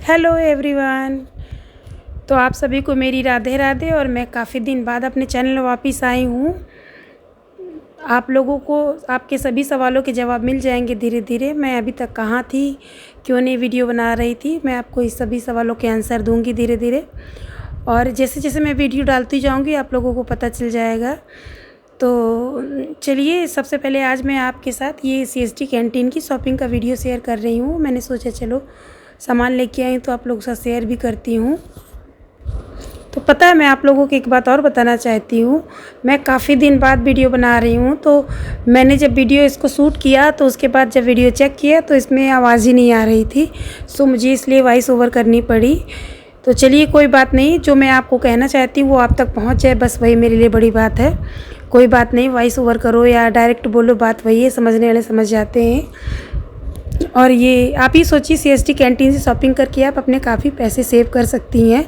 Hello everyone. तो आप सभी को मेरी राधे राधे। और मैं काफ़ी दिन बाद अपने चैनल वापस आई हूँ। आप लोगों को आपके सभी सवालों के जवाब मिल जाएंगे धीरे धीरे। मैं अभी तक कहाँ थी, क्यों नहीं वीडियो बना रही थी, मैं आपको इस सभी सवालों के आंसर दूंगी धीरे धीरे। और जैसे जैसे मैं वीडियो डालती जाऊँगी आप लोगों को पता चल जाएगा। तो चलिए, सबसे पहले आज मैं आपके साथ ये CST कैंटीन की शॉपिंग का वीडियो शेयर कर रही हूँ। मैंने सोचा चलो सामान लेके आई तो आप लोगों के साथ शेयर भी करती हूँ। तो पता है, मैं आप लोगों को एक बात और बताना चाहती हूँ। मैं काफ़ी दिन बाद वीडियो बना रही हूँ। तो मैंने जब वीडियो इसको शूट किया तो उसके बाद जब वीडियो चेक किया तो इसमें आवाज़ ही नहीं आ रही थी। सो मुझे इसलिए वॉइस ओवर करनी पड़ी। तो चलिए, कोई बात नहीं, जो मैं आपको कहना चाहती हूँ वो आप तक पहुँच जाए, बस वही मेरे लिए बड़ी बात है। कोई बात नहीं, वॉइस ओवर करो या डायरेक्ट बोलो, बात वही है, समझने वाले समझ जाते हैं। और ये आप ही सोचिए, CST कैंटीन से शॉपिंग करके आप अपने काफ़ी पैसे सेव कर सकती हैं।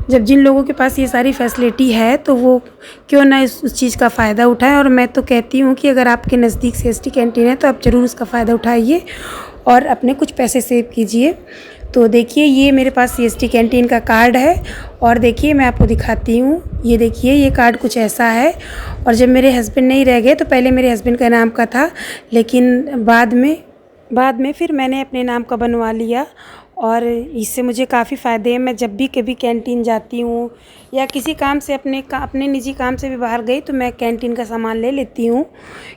जब जिन लोगों के पास ये सारी फैसिलिटी है तो वो क्यों ना उस चीज़ का फ़ायदा उठाएं। और मैं तो कहती हूँ कि अगर आपके नज़दीक CST कैंटीन है तो आप ज़रूर उसका फ़ायदा उठाइए और अपने कुछ पैसे सेव कीजिए। तो देखिए, ये मेरे पास CST कैंटीन का कार्ड है। और देखिए, मैं आपको दिखाती हूँ। ये देखिए, ये कार्ड कुछ ऐसा है। और जब मेरे हस्बैंड नहीं रह गए तो पहले मेरे हस्बैंड का नाम का था, लेकिन बाद में फिर मैंने अपने नाम का बनवा लिया। और इससे मुझे काफ़ी फ़ायदे हैं। मैं जब भी कभी कैंटीन जाती हूँ या किसी काम से अपने निजी काम से भी बाहर गई तो मैं कैंटीन का सामान ले लेती हूँ,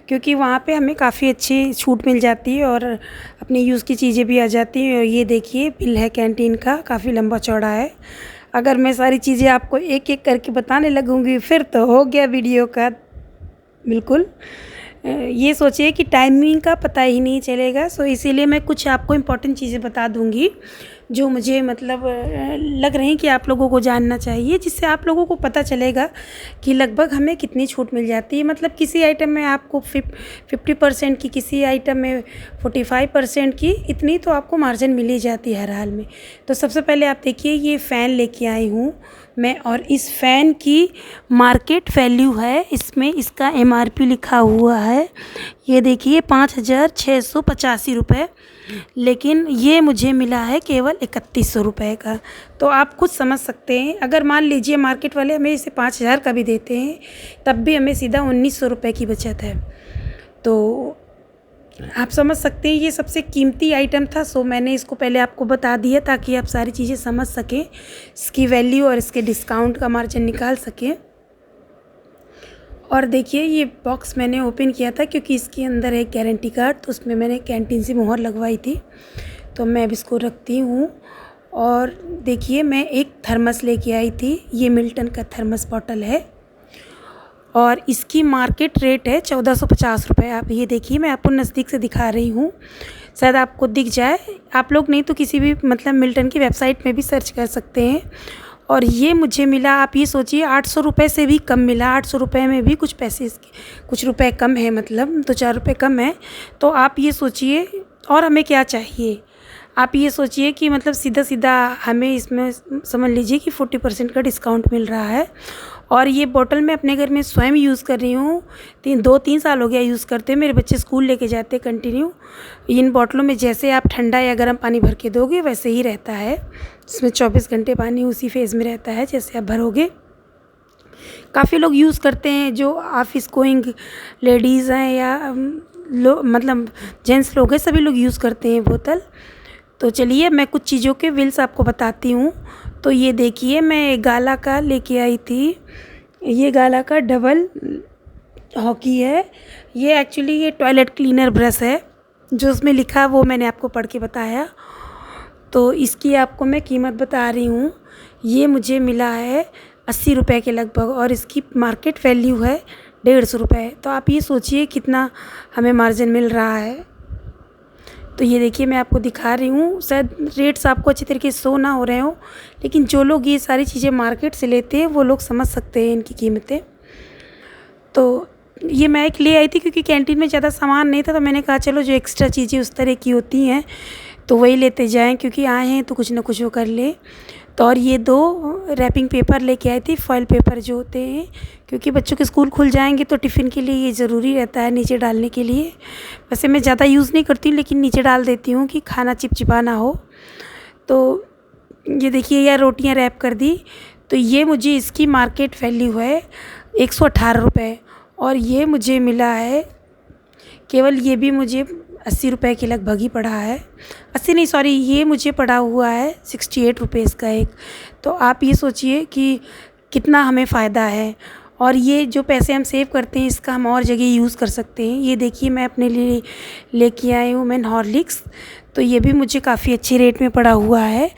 क्योंकि वहाँ पे हमें काफ़ी अच्छी छूट मिल जाती है और अपनी यूज़ की चीज़ें भी आ जाती हैं। और ये देखिए, बिल है कैंटीन का, काफ़ी लंबा चौड़ा है। अगर मैं सारी चीज़ें आपको एक एक करके बताने लगूँगी फिर तो हो गया वीडियो का बिल्कुल, ये सोचिए कि टाइमिंग का पता ही नहीं चलेगा। सो इसीलिए मैं कुछ आपको इम्पोर्टेंट चीज़ें बता दूंगी जो मुझे मतलब लग रही कि आप लोगों को जानना चाहिए, जिससे आप लोगों को पता चलेगा कि लगभग हमें कितनी छूट मिल जाती है। मतलब किसी आइटम में आपको 50% की, किसी आइटम में 45% की, इतनी तो आपको मार्जिन मिल ही जाती है हर हाल में। तो सबसे पहले आप देखिए, ये फ़ैन लेके आई हूँ मैं, और इस फ़ैन की मार्केट वैल्यू है, इसमें इसका MRP लिखा हुआ है। ये देखिए 5,685 रुपये, लेकिन ये मुझे मिला है केवल 3100 रुपये का। तो आप खुद समझ सकते हैं, अगर मान लीजिए मार्केट वाले हमें इसे 5,000 का भी देते हैं तब भी हमें सीधा 1900 रुपये की बचत है। तो आप समझ सकते हैं, ये सबसे कीमती आइटम था। सो मैंने इसको पहले आपको बता दिया ताकि आप सारी चीज़ें समझ सकें, इसकी वैल्यू और इसके डिस्काउंट का मार्जिन निकाल सकें। और देखिए, ये बॉक्स मैंने ओपन किया था क्योंकि इसके अंदर है गारंटी कार्ड, तो उसमें मैंने कैंटीन से मोहर लगवाई थी। तो मैं अब इसको रखती हूँ। और देखिए, मैं एक थर्मस लेके आई थी, ये मिल्टन का थर्मस बॉटल है और इसकी मार्केट रेट है 1450 रुपये। आप ये देखिए, मैं आपको नज़दीक से दिखा रही हूँ, शायद आपको दिख जाए। आप लोग नहीं तो किसी भी मतलब मिल्टन की वेबसाइट में भी सर्च कर सकते हैं। और ये मुझे मिला, आप ये सोचिए, 800 रुपये से भी कम मिला। 800 रुपये में भी कुछ पैसे इसके, कुछ रुपए कम है, मतलब 2-4 रुपये कम है। तो आप ये सोचिए, और हमें क्या चाहिए। आप ये सोचिए कि मतलब सीधा सीधा हमें इसमें समझ लीजिए कि 40% का डिस्काउंट मिल रहा है। और ये बोतल मैं अपने घर में स्वयं यूज़ कर रही हूँ, 2-3 साल हो गया यूज़ करते। मेरे बच्चे स्कूल लेके जाते कंटिन्यू। इन बोतलों में जैसे आप ठंडा या गर्म पानी भर के दोगे वैसे ही रहता है, इसमें 24 घंटे पानी उसी फेज़ में रहता है जैसे आप भरोगे। काफ़ी लोग यूज़ करते हैं, जो ऑफिस गोइंग लेडीज़ हैं या मतलब जेंट्स लोग हैं, सभी लोग यूज़ करते हैं बोतल। तो चलिए, मैं कुछ चीज़ों के बिल्स आपको बताती हूँ। तो ये देखिए, मैं गाला का लेके आई थी, ये गाला का डबल हॉकी है। ये एक्चुअली ये टॉयलेट क्लीनर ब्रश है, जो उसमें लिखा वो मैंने आपको पढ़ के बताया। तो इसकी आपको मैं कीमत बता रही हूँ, ये मुझे मिला है 80 रुपये के लगभग, और इसकी मार्केट वैल्यू है 150 रुपये। तो आप ये सोचिए कितना हमें मार्जिन मिल रहा है। तो ये देखिए, मैं आपको दिखा रही हूँ, शायद रेट्स आपको अच्छी तरीके से शो ना हो रहे हो, लेकिन जो लोग ये सारी चीज़ें मार्केट से लेते हैं वो लोग समझ सकते हैं इनकी कीमतें। तो ये मैं एक ले आई थी क्योंकि कैंटीन में ज़्यादा सामान नहीं था, तो मैंने कहा चलो जो एक्स्ट्रा चीज़ें उस तरह की होती हैं तो वही लेते जाएं, क्योंकि आए हैं तो कुछ ना कुछ वो कर ले। तो और ये 2 रैपिंग पेपर लेके आई थी, फॉइल पेपर जो होते हैं, क्योंकि बच्चों के स्कूल खुल जाएंगे तो टिफ़िन के लिए ये ज़रूरी रहता है नीचे डालने के लिए। वैसे मैं ज़्यादा यूज़ नहीं करती हूँ, लेकिन नीचे डाल देती हूँ कि खाना चिपचिपा ना हो। तो ये देखिए यह रोटियां रैप कर दी। तो ये मुझे इसकी मार्केट वैल्यू है 118 रुपये और ये मुझे मिला है केवल, ये भी मुझे 80 रुपये के लगभग ही पड़ा है। 80 नहीं, सॉरी, ये मुझे पड़ा हुआ है 68 रुपीज़ का एक। तो आप ये सोचिए कि कितना हमें फ़ायदा है, और ये जो पैसे हम सेव करते हैं इसका हम और जगह यूज़ कर सकते हैं। ये देखिए मैं अपने लिए लेके आई हूँ मैं हॉर्लिक्स, तो ये भी मुझे काफ़ी अच्छे रेट में पड़ा हुआ है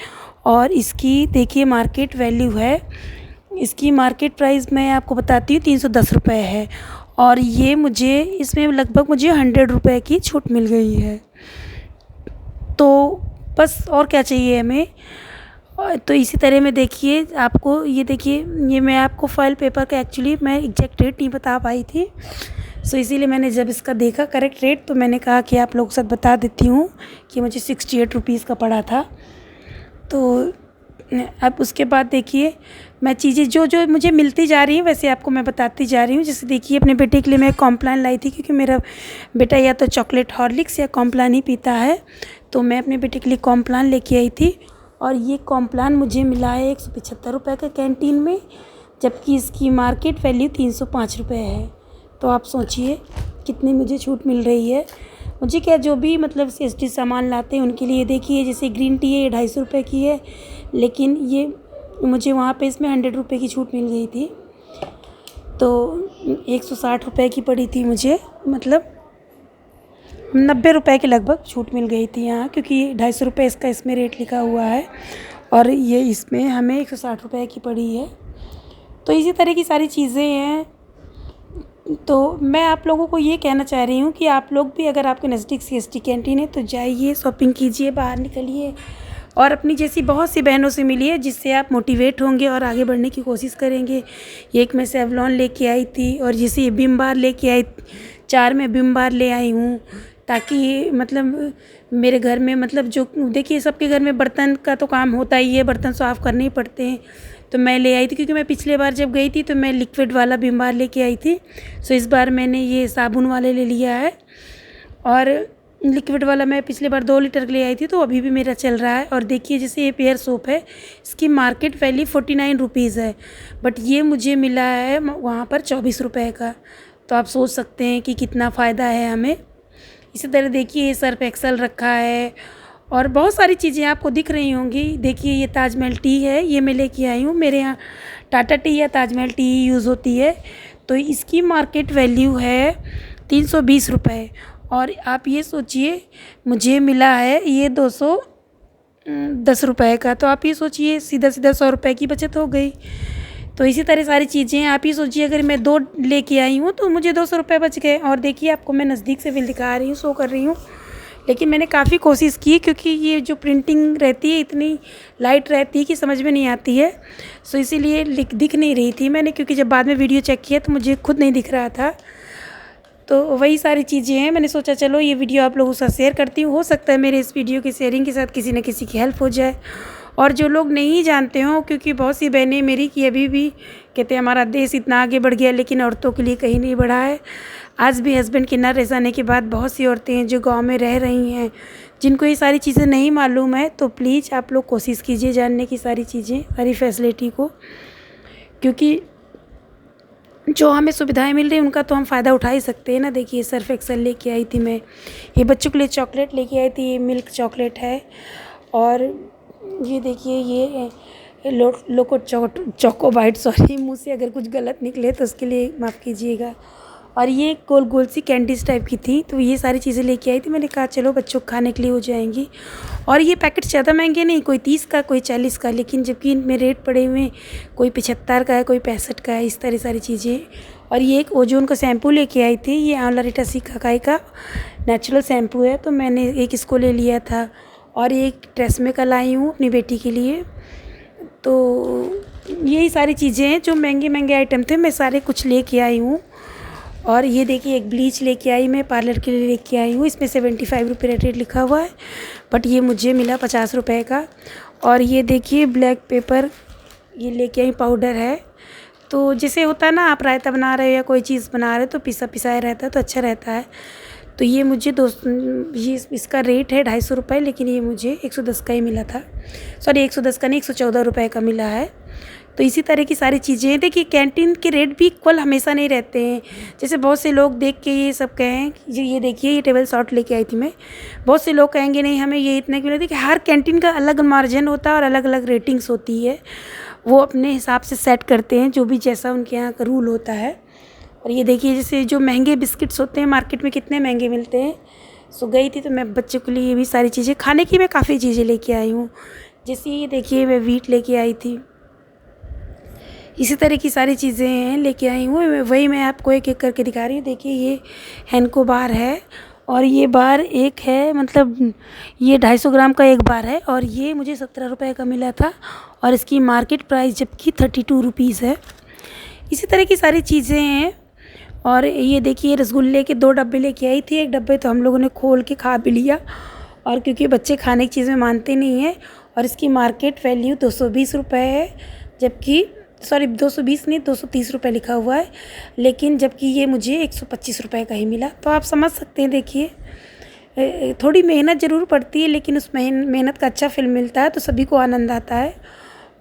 और इसकी देखिए मार्केट वैल्यू है, इसकी मार्केट प्राइस मैं आपको बताती हूँ 310 रुपये है और ये मुझे इसमें लगभग मुझे 100 रुपये की छूट मिल गई है। तो बस और क्या चाहिए हमें। तो इसी तरह में देखिए आपको, ये देखिए ये मैं आपको फॉइल पेपर का एक्चुअली मैं एग्जैक्ट रेट नहीं बता पाई थी, सो इसीलिए मैंने जब इसका देखा करेक्ट रेट तो मैंने कहा कि आप लोगों के साथ बता देती हूँ कि मुझे 68 रुपीज़ का पड़ा था। तो अब उसके बाद देखिए मैं चीज़ें जो जो मुझे मिलती जा रही हैं वैसे आपको मैं बताती जा रही हूँ। जैसे देखिए अपने बेटे के लिए मैं कॉम्प्लान लाई थी, क्योंकि मेरा बेटा या तो चॉकलेट हॉर्लिक्स या कॉम्प्लान ही पीता है, तो मैं अपने बेटे के लिए कॉम्प्लान लेके आई थी और ये कॉम्प्लान मुझे मिला है 175 रुपये का कैंटीन में, जबकि इसकी मार्केट वैल्यू 305 रुपये है। तो आप सोचिए कितनी मुझे छूट मिल रही है। मुझे क्या, जो भी मतलब CSD सामान लाते हैं उनके लिए देखिए, जैसे ग्रीन टी है ये 250 रुपये की है, लेकिन ये मुझे वहाँ पे इसमें 100 रुपये की छूट मिल गई थी, तो 160 रुपये की पड़ी थी मुझे, मतलब 90 रुपये के लगभग छूट मिल गई थी यहाँ, क्योंकि 250 रुपये इसका इसमें रेट लिखा हुआ है और ये इसमें हमें 160 रुपये की पड़ी है। तो इसी तरह की सारी चीज़ें हैं। तो मैं आप लोगों को ये कहना चाह रही हूँ कि आप लोग भी अगर आपके नज़दीक CSD कैंटीन है तो जाइए, शॉपिंग कीजिए, बाहर निकलिए और अपनी जैसी बहुत सी बहनों से मिलिए जिससे आप मोटिवेट होंगे और आगे बढ़ने की कोशिश करेंगे। एक मैं सेवलॉन लेके आई थी और जैसे ये विम बार लेके आई, 4 मैं विम बार ले आई हूँ, ताकि मतलब मेरे घर में मतलब जो देखिए सबके घर में बर्तन का तो काम होता ही है, बर्तन साफ़ करने ही पड़ते हैं, तो मैं ले आई थी क्योंकि मैं पिछले बार जब गई थी तो मैं लिक्विड वाला विम बार लेके आई थी। सो इस बार मैंने ये साबुन वाले ले लिया है और लिक्विड वाला मैं पिछले बार 2 लीटर ले आई थी, तो अभी भी मेरा चल रहा है। और देखिए जैसे ये पेयर सोप है, इसकी मार्केट वैल्यू 49 रुपीज़ है, बट ये मुझे मिला है वहाँ पर 24 रुपये का। तो आप सोच सकते हैं कि कितना फ़ायदा है हमें। इसी तरह देखिए ये सर्फ एक्सेल रखा है और बहुत सारी चीज़ें आपको दिख रही होंगी। देखिए ये ताजमहल टी है, ये मैं लेके आई हूँ, मेरे यहाँ टाटा टी या ताजमहल टी यूज़ होती है, तो इसकी मार्केट वैल्यू है 320 रुपये और आप ये सोचिए मुझे मिला है ये 210 रुपये का। तो आप ये सोचिए सीधा सीधा 100 रुपये की बचत हो गई। तो इसी तरह सारी चीज़ें आप ही सोचिए, अगर मैं 2 लेके आई हूँ तो मुझे 200 रुपये बच गए। और देखिए आपको मैं नज़दीक से भी दिखा रही हूँ, शो कर रही हूँ, लेकिन मैंने काफ़ी कोशिश की क्योंकि ये जो प्रिंटिंग रहती है इतनी लाइट रहती है कि समझ में नहीं आती है, सो इसीलिए दिख नहीं रही थी मैंने, क्योंकि जब बाद में वीडियो चेक किया तो मुझे खुद नहीं दिख रहा था। तो वही सारी चीज़ें हैं, मैंने सोचा चलो ये वीडियो आप लोगों के साथ शेयर करती हूँ, हो सकता है मेरे इस वीडियो की शेयरिंग के साथ किसी न किसी की हेल्प हो जाए। और जो लोग नहीं जानते हों, क्योंकि बहुत सी बहनें मेरी की अभी भी कहते हैं हमारा देश इतना आगे बढ़ गया लेकिन औरतों के लिए कहीं नहीं बढ़ा है। आज भी हस्बैंड के न रह जाने के बाद बहुत सी औरतें हैं जो गांव में रह रही हैं, जिनको ये सारी चीज़ें नहीं मालूम है। तो प्लीज़ आप लोग कोशिश कीजिए जानने की सारी चीज़ें, सारी फैसिलिटी को, क्योंकि जो हमें सुविधाएं मिल रही हैं उनका तो हम फ़ायदा उठा ही सकते हैं ना। देखिए सर्फ एक्सेल लेके आई थी मैं, ये बच्चों के लिए चॉकलेट लेके आई थी, ये मिल्क चॉकलेट है, और ये देखिए ये लोको चोको बाइट, सॉरी मुँह से अगर कुछ गलत निकले तो उसके लिए माफ़ कीजिएगा। और ये गोल गोल सी कैंडीज़ टाइप की थी, तो ये सारी चीज़ें लेके आई थी। मैंने कहा चलो बच्चों को खाने के लिए हो जाएंगी। और ये पैकेट ज़्यादा महंगे नहीं, कोई 30 का कोई 40 का, लेकिन जबकि इनमें रेट पड़े हुए हैं कोई 75 का है कोई 65 का है, इस तरह सारी चीज़ें। और ये एक ओजोन का शैम्पू लेके आई थी, ये आंवला रिटासी काकाई का नेचुरल शैम्पू है, तो मैंने एक इसको ले लिया था। और एक ट्रेसमे का लाई हूँ अपनी बेटी के लिए। तो यही सारी चीज़ें हैं, जो महंगे महंगे आइटम थे मैं सारे कुछ लेके आई हूँ। और ये देखिए एक ब्लीच लेके आई मैं, पार्लर के लिए लेके आई हूँ, इसमें 75 रुपये रेट लिखा हुआ है, बट ये मुझे मिला 50 रुपये का। और ये देखिए ब्लैक पेपर ये लेके आई, पाउडर है। तो जैसे होता है ना, आप रायता बना रहे हो या कोई चीज़ बना रहे हो तो पिसा पिसाया रहता है तो अच्छा रहता है। तो ये मुझे ये इसका रेट है 250 रुपये, लेकिन ये मुझे 110 का ही मिला था। सॉरी 110 का नहीं, 114 रुपये का मिला है। तो इसी तरह की सारी चीज़ें देखिए, कैंटीन के रेट भी इक्वल हमेशा नहीं रहते हैं। जैसे बहुत से लोग देख के ये सब कहें कि ये देखिए ये टेबल सॉल्ट लेके आई थी मैं, बहुत से लोग कहेंगे नहीं हमें ये इतने की मिला। देखिए हर कैंटीन का अलग मार्जिन होता है और अलग अलग रेटिंग्स होती है, वो अपने हिसाब से सेट करते हैं जो भी जैसा उनके यहाँ का रूल होता है। और ये देखिए जैसे जो महंगे बिस्किट्स होते हैं मार्केट में कितने महंगे मिलते हैं। सो गई थी तो मैं बच्चों के लिए ये भी सारी चीज़ें खाने की मैं काफ़ी चीज़ें लेके आई हूँ। जैसे ये देखिए मैं वीट लेके आई थी, इसी तरह की सारी चीज़ें लेके आई हूँ। वही मैं आपको एक एक करके दिखा रही हूँ। देखिए ये हेनको बार है और ये बार एक है, मतलब ये 250 ग्राम का एक बार है और ये मुझे 17 रुपये का मिला था और इसकी मार्केट प्राइस जबकि 32 रुपीज़ है। इसी तरह की सारी चीज़ें हैं। और ये देखिए रसगुल्ले के 2 डब्बे लेके आई थी, एक डब्बे तो हम लोगों ने खोल के खा भी लिया, और क्योंकि बच्चे खाने की चीज़ में मानते नहीं हैं। और इसकी मार्केट वैल्यू 220 रुपये है, जबकि सॉरी 220 नहीं 230 रुपये लिखा हुआ है, लेकिन जबकि ये मुझे 125 रुपये का ही मिला। तो आप समझ सकते हैं, देखिए थोड़ी मेहनत ज़रूर पड़ती है, लेकिन उस मेहनत का अच्छा फल मिलता है तो सभी को आनंद आता है।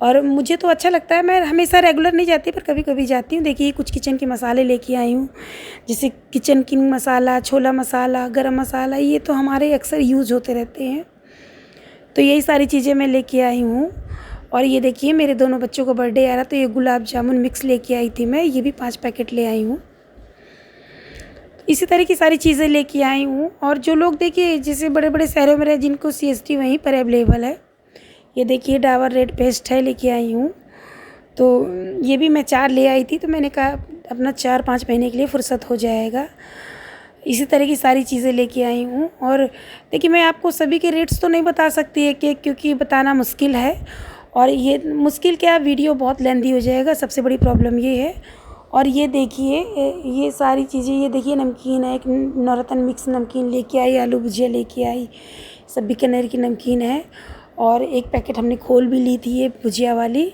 और मुझे तो अच्छा लगता है। मैं हमेशा रेगुलर नहीं जाती पर कभी कभी जाती हूँ। देखिए कुछ किचन के मसाले लेके आई हूँ, जैसे किचन किंग मसाला, छोला मसाला, गरम मसाला, ये तो हमारे अक्सर यूज़ होते रहते हैं। तो यही सारी चीज़ें मैं लेके आई हूँ। और ये देखिए मेरे दोनों बच्चों का बर्थडे आ रहा, तो ये गुलाब जामुन मिक्स लेके आई थी मैं, ये भी 5 पैकेट ले आई हूँ। इसी तरह की सारी चीज़ें लेके आई हूँ। और जो लोग देखिए जैसे बड़े बड़े शहरों में रहे जिनको CSD वहीं पर अवेलेबल है, ये देखिए डाबर रेड पेस्ट है लेके आई हूँ। तो ये भी मैं 4 ले आई थी, तो मैंने कहा अपना 4-5 महीने के लिए फ़ुर्सत हो जाएगा। इसी तरह की सारी चीज़ें लेके आई हूँ। और देखिए मैं आपको सभी के रेट्स तो नहीं बता सकती है कि, क्योंकि बताना मुश्किल है, और ये मुश्किल क्या, वीडियो बहुत लेंथी हो जाएगा, सबसे बड़ी प्रॉब्लम ये है। और ये देखिए ये सारी चीज़ें, ये देखिए नमकीन है, एक नवरत्न मिक्स नमकीन लेके आई, आलू भुजिया लेके आई, सब बीकानेर की नमकीन है, और एक पैकेट हमने खोल भी ली थी ये भुजिया वाली।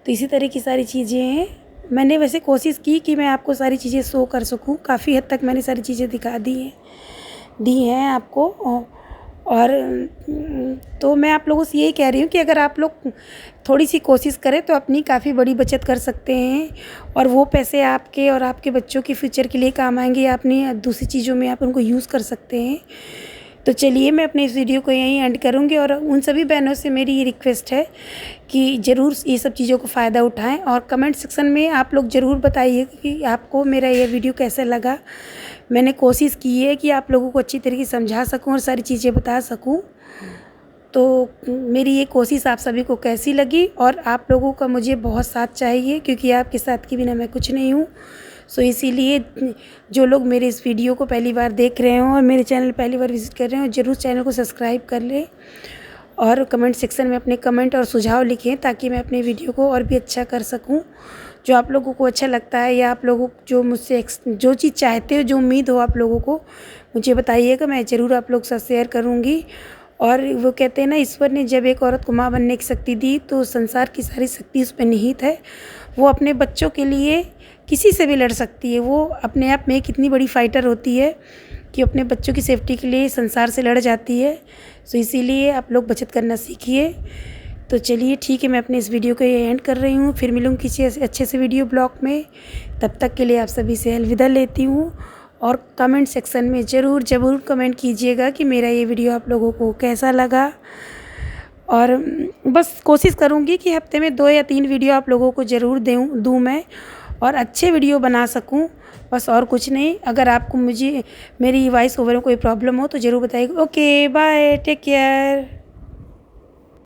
तो इसी तरह की सारी चीज़ें हैं। मैंने वैसे कोशिश की कि मैं आपको सारी चीज़ें शो कर सकूं, काफ़ी हद तक मैंने सारी चीज़ें दिखा दी हैं आपको। और तो मैं आप लोगों से यही कह रही हूँ कि अगर आप लोग थोड़ी सी कोशिश करें तो अपनी काफ़ी बड़ी बचत कर सकते हैं, और वो पैसे आपके और आपके बच्चों के फ्यूचर के लिए काम आएंगे, या अपनी दूसरी चीज़ों में आप उनको यूज़ कर सकते हैं। तो चलिए मैं अपने इस वीडियो को यहीं एंड करूँगी, और उन सभी बहनों से मेरी ये रिक्वेस्ट है कि ज़रूर ये सब चीज़ों को फ़ायदा उठाएं, और कमेंट सेक्शन में आप लोग ज़रूर बताइए कि आपको मेरा ये वीडियो कैसा लगा। मैंने कोशिश की है कि आप लोगों को अच्छी तरीके से समझा सकूं और सारी चीज़ें बता सकूं। तो मेरी ये कोशिश आप सभी को कैसी लगी, और आप लोगों का मुझे बहुत साथ चाहिए, क्योंकि आपके साथ के बिना मैं कुछ नहीं हूँ। सो इसीलिए जो लोग मेरे इस वीडियो को पहली बार देख रहे हों और मेरे चैनल पहली बार विज़िट कर रहे हो, ज़रूर चैनल को सब्सक्राइब कर लें, और कमेंट सेक्शन में अपने कमेंट और सुझाव लिखें, ताकि मैं अपने वीडियो को और भी अच्छा कर सकूं। जो आप लोगों को अच्छा लगता है, या आप लोगों जो मुझसे जो चीज़ चाहते हो, जो उम्मीद हो आप लोगों को, मुझे बताइएगा, मैं ज़रूर आप लोग के साथ शेयर करूँगी। और वो कहते हैं ना, ईश्वर ने जब एक औरत को माँ बनने की शक्ति दी, तो संसार की सारी शक्ति उस पर निहित है। वो अपने बच्चों के लिए किसी से भी लड़ सकती है। वो अपने आप में कितनी बड़ी फाइटर होती है कि अपने बच्चों की सेफ्टी के लिए संसार से लड़ जाती है। सो इसीलिए आप लोग बचत करना सीखिए। तो चलिए ठीक है, मैं अपने इस वीडियो को ये एंड कर रही हूँ। फिर मिलूँगी किसी अच्छे से वीडियो ब्लॉग में। तब तक के लिए आप सभी से अलविदा लेती हूँ, और कमेंट सेक्शन में ज़रूर कमेंट कीजिएगा कि मेरा ये वीडियो आप लोगों को कैसा लगा। और बस कोशिश करूँगी कि हफ्ते में 2 या 3 वीडियो आप लोगों को ज़रूर दूँ मैं, और अच्छे वीडियो बना सकूं, बस और कुछ नहीं। अगर आपको मेरी वॉइस ओवर में कोई प्रॉब्लम हो तो ज़रूर बताइएगा। Okay bye, take care.